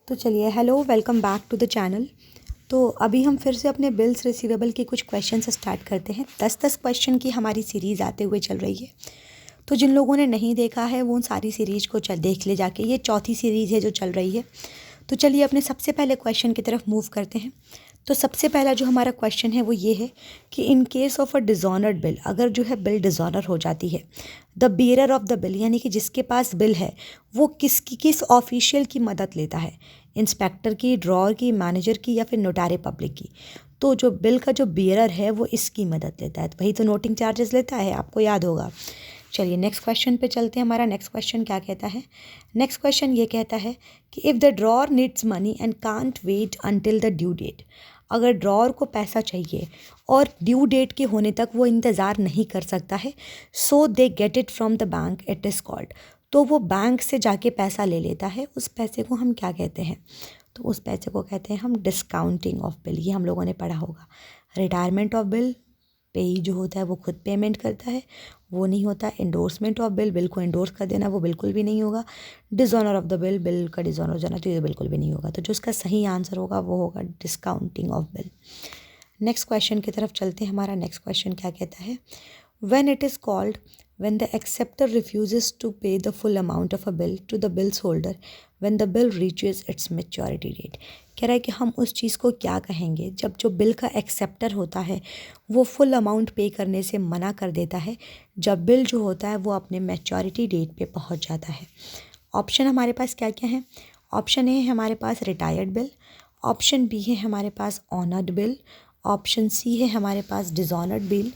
तो चलिए hello welcome back to the channel. तो अभी हम फिर से अपने बिल्स रिसीवेबल के कुछ क्वेश्चन से स्टार्ट करते हैं। 10 क्वेश्चन की हमारी सीरीज़ आते हुए चल रही है। तो जिन लोगों ने नहीं देखा है वो उन सारी सीरीज़ को देख ले जाके। ये चौथी सीरीज़ है जो चल रही है। तो चलिए अपने सबसे पहले क्वेश्चन की तरफ मूव करते हैं। तो सबसे पहला जो हमारा क्वेश्चन है वो ये है कि in case of a dishonoured bill, अगर जो है बिल डिज़ॉनर हो जाती है, the bearer of the bill यानी कि जिसके पास बिल है वो किस ऑफिशियल की मदद लेता है, इंस्पेक्टर की, ड्रॉर की, मैनेजर की या फिर नोटारी पब्लिक की। तो जो बिल का जो बियरर है वो इसकी मदद लेता है, तो वही तो नोटिंग चार्जेस लेता है, आपको याद होगा। चलिए नेक्स्ट क्वेश्चन पे चलते हैं। हमारा नेक्स्ट क्वेश्चन क्या कहता है? नेक्स्ट क्वेश्चन ये कहता है कि if the drawer needs money and can't wait until the due date, अगर ड्रॉर को पैसा चाहिए और ड्यू डेट के होने तक वो इंतज़ार नहीं कर सकता है, so they get it from the bank, it is called, तो वो बैंक से जाके पैसा ले लेता है। उस पैसे को हम क्या कहते हैं? तो उस पैसे को कहते हैं हम डिस्काउंटिंग ऑफ बिल। ये हम लोगों ने पढ़ा होगा। रिटायरमेंट ऑफ बिल, पेई जो होता है वो खुद पेमेंट करता है, वो नहीं होता। इंडोर्समेंट ऑफ बिल, बिल को इंडोर्स कर देना, वो बिल्कुल भी नहीं होगा। डिज़ॉनर ऑफ द बिल, बिल का डिज़ॉनर हो जाना, तो ये बिल्कुल भी नहीं होगा। तो जो इसका सही आंसर होगा वो होगा discounting of bill. Next question की तरफ चलते हैं। हमारा नेक्स्ट क्वेश्चन क्या कहता है? When it is called when the acceptor refuses to pay the full amount of a bill to the bills holder when the bill reaches its maturity date। कह रहा है कि हम उस चीज़ को क्या कहेंगे जब जो बिल का एक्सेप्टर होता है वो फुल अमाउंट पे करने से मना कर देता है, जब बिल जो होता है वो अपने मैच्योरिटी डेट पे पहुंच जाता है। ऑप्शन हमारे पास क्या क्या है? ऑप्शन ए है हमारे पास रिटायर्ड बिल, ऑप्शन बी है हमारे पास ऑनर्ड बिल, ऑप्शन सी है हमारे पास डिज़ॉनर्ड बिल,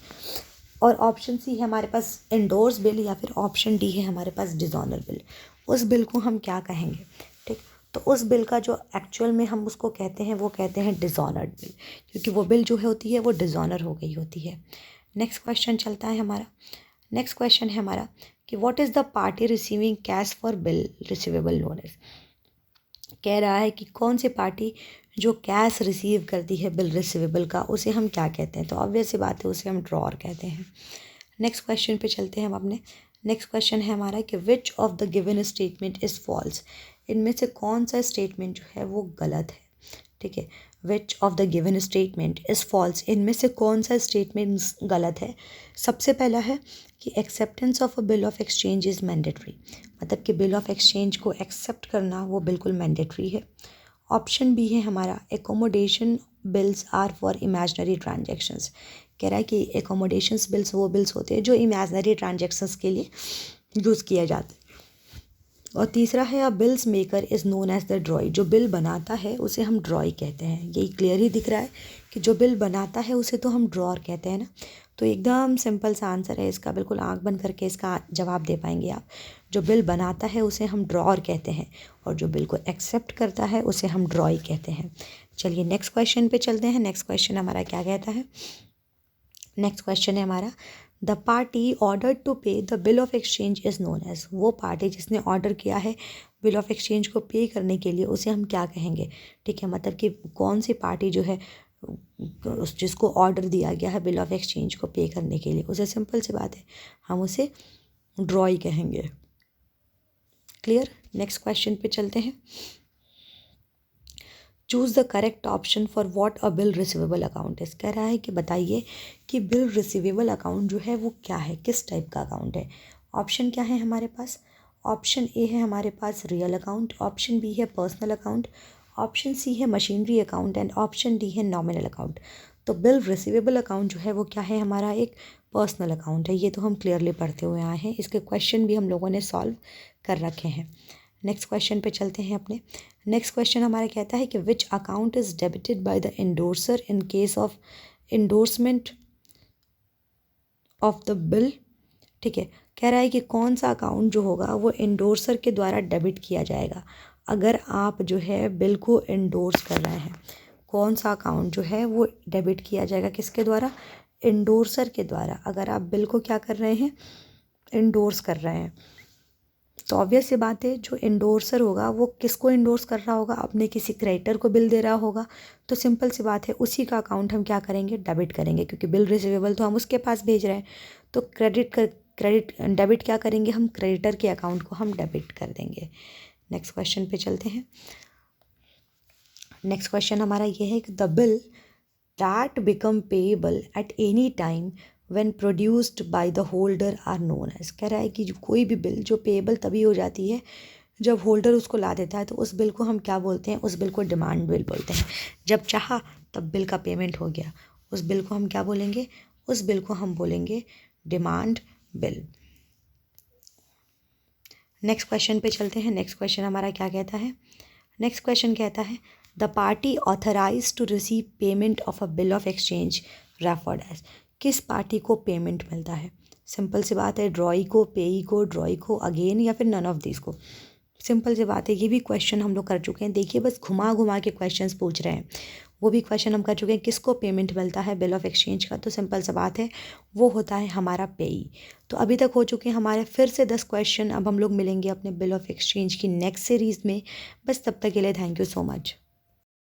और ऑप्शन सी है हमारे पास इंडोर्स बिल, या फिर ऑप्शन डी है हमारे पास डिज़ॉनर बिल। उस बिल को हम क्या कहेंगे? ठीक, तो उस बिल का जो एक्चुअल में हम उसको कहते हैं वो कहते हैं डिज़ॉनर्ड बिल, क्योंकि वो बिल जो है होती है वो डिज़ॉनर हो गई होती है। नेक्स्ट क्वेश्चन चलता है हमारा। नेक्स्ट क्वेश्चन है हमारा कि what is the party receiving cash for bill receivable loan is. कह रहा है कि कौन सी पार्टी जो कैश रिसीव करती है बिल रिसीवेबल का, उसे हम क्या कहते हैं? तो ऑब्वियस सी बात है, उसे हम ड्रॉर कहते हैं। नेक्स्ट क्वेश्चन पे चलते हैं हम अपने। नेक्स्ट क्वेश्चन है हमारा कि which of the given statement is false. इनमें से कौन सा स्टेटमेंट जो है वो गलत है? ठीक है, which of the given statement is false, इनमें से कौन सा स्टेटमेंट गलत है? सबसे पहला है कि acceptance of a bill of exchange is mandatory, मतलब कि बिल ऑफ एक्सचेंज को एक्सेप्ट करना वो बिल्कुल मैंडेटरी है। ऑप्शन बी है हमारा accommodation bills are for imaginary transactions. कह रहा है कि एकोमोडेशंस बिल्स वो बिल्स होते हैं जो इमेजनरी ट्रांजेक्शन्स के लिए यूज़ किए जाते हैं। और तीसरा है a bills maker is known as the drawee, जो बिल बनाता है उसे हम ड्रॉई कहते हैं। यही क्लियर ही दिख रहा है कि जो बिल बनाता है उसे तो हम ड्रॉर कहते हैं ना। तो एकदम सिंपल सा आंसर है इसका, बिल्कुल आंख बंद करके इसका जवाब दे पाएंगे आप। जो बिल बनाता है उसे हम ड्रॉर कहते हैं, और जो बिल को एक्सेप्ट करता है उसे हम ड्रॉई कहते हैं। चलिए नेक्स्ट क्वेश्चन पे चलते हैं। नेक्स्ट क्वेश्चन हमारा क्या कहता है? नेक्स्ट क्वेश्चन है हमारा the party order to pay the bill of exchange is known as. वो पार्टी जिसने ऑर्डर किया है बिल ऑफ एक्सचेंज को पे करने के लिए, उसे हम क्या कहेंगे? ठीक है, मतलब कि कौन सी पार्टी जो है उस जिसको ऑर्डर दिया गया है बिल ऑफ एक्सचेंज को पे करने के लिए, उसे सिंपल सी बात है हम उसे ड्रॉई कहेंगे। क्लियर? नेक्स्ट क्वेश्चन पे चलते हैं। Choose the correct option for what a bill receivable account is. कह रहा है कि बताइए कि बिल रिसीवेबल अकाउंट जो है वो क्या है, किस टाइप का अकाउंट है। ऑप्शन क्या है हमारे पास? ऑप्शन ए है हमारे पास रियल अकाउंट, ऑप्शन बी है पर्सनल अकाउंट, ऑप्शन सी है machinery account, and option D है नॉमिनल अकाउंट। तो बिल रिसीवेबल अकाउंट जो है वो क्या है हमारा? एक पर्सनल अकाउंट है। ये तो हम क्लियरली पढ़ते हुए आए हैं, इसके क्वेश्चन भी हम लोगों ने सॉल्व कर रखे हैं। नेक्स्ट क्वेश्चन पे चलते हैं अपने। नेक्स्ट क्वेश्चन हमारा कहता है कि which account is debited by the endorser in case of endorsement of the bill. ठीक है, कह रहा है कि कौन सा अकाउंट जो होगा वो इंडोर्सर के द्वारा डेबिट किया जाएगा अगर आप जो है बिल को इंडोर्स कर रहे हैं। कौन सा अकाउंट जो है वो डेबिट किया जाएगा किसके द्वारा? इंडोर्सर के द्वारा। अगर आप बिल को क्या कर रहे हैं? इंडोर्स कर रहे हैं। तो ऑब्वियस सी बात है जो इंडोर्सर होगा वो किसको इंडोर्स कर रहा होगा? अपने किसी क्रेडिटर को बिल दे रहा होगा। तो सिंपल सी बात है उसी का अकाउंट हम क्या करेंगे? डेबिट करेंगे, क्योंकि बिल रिसीवेबल तो हम उसके पास भेज रहे हैं। तो डेबिट क्या करेंगे हम? क्रेडिटर के अकाउंट को हम डेबिट कर देंगे। नेक्स्ट क्वेश्चन पे चलते हैं। नेक्स्ट क्वेश्चन हमारा ये है कि the bill that become payable at any time when produced by the holder are known as. कह रहा है कि कोई भी बिल जो पेएबल तभी हो जाती है जब होल्डर उसको ला देता है, तो उस बिल को हम क्या बोलते हैं? उस बिल को डिमांड बिल बोलते हैं। जब चाहा तब बिल का पेमेंट हो गया, उस बिल को हम क्या बोलेंगे? उस बिल को हम बोलेंगे डिमांड बिल। नेक्स्ट क्वेश्चन पे चलते हैं। नेक्स्ट क्वेश्चन हमारा क्या कहता है? नेक्स्ट क्वेश्चन कहता है the party authorise to receive payment of a bill of exchange referred as. किस पार्टी को पेमेंट मिलता है? सिंपल सी बात है, ड्रॉई को, पेई को, ड्रॉई को, अगेन, या फिर नन ऑफ दिस को। सिंपल सी बात है, ये भी क्वेश्चन हम लोग कर चुके हैं। देखिए बस घुमा घुमा के क्वेश्चंस पूछ रहे हैं। वो भी क्वेश्चन हम कर चुके हैं, किसको पेमेंट मिलता है बिल ऑफ एक्सचेंज का? तो सिंपल सी बात है, वो होता है हमारा पेई। तो अभी तक हो चुके हैं हमारे फिर से 10 क्वेश्चन। अब हम लोग मिलेंगे अपने बिल ऑफ एक्सचेंज की नेक्स्ट सीरीज़ में। बस तब तक के लिए थैंक यू सो मच।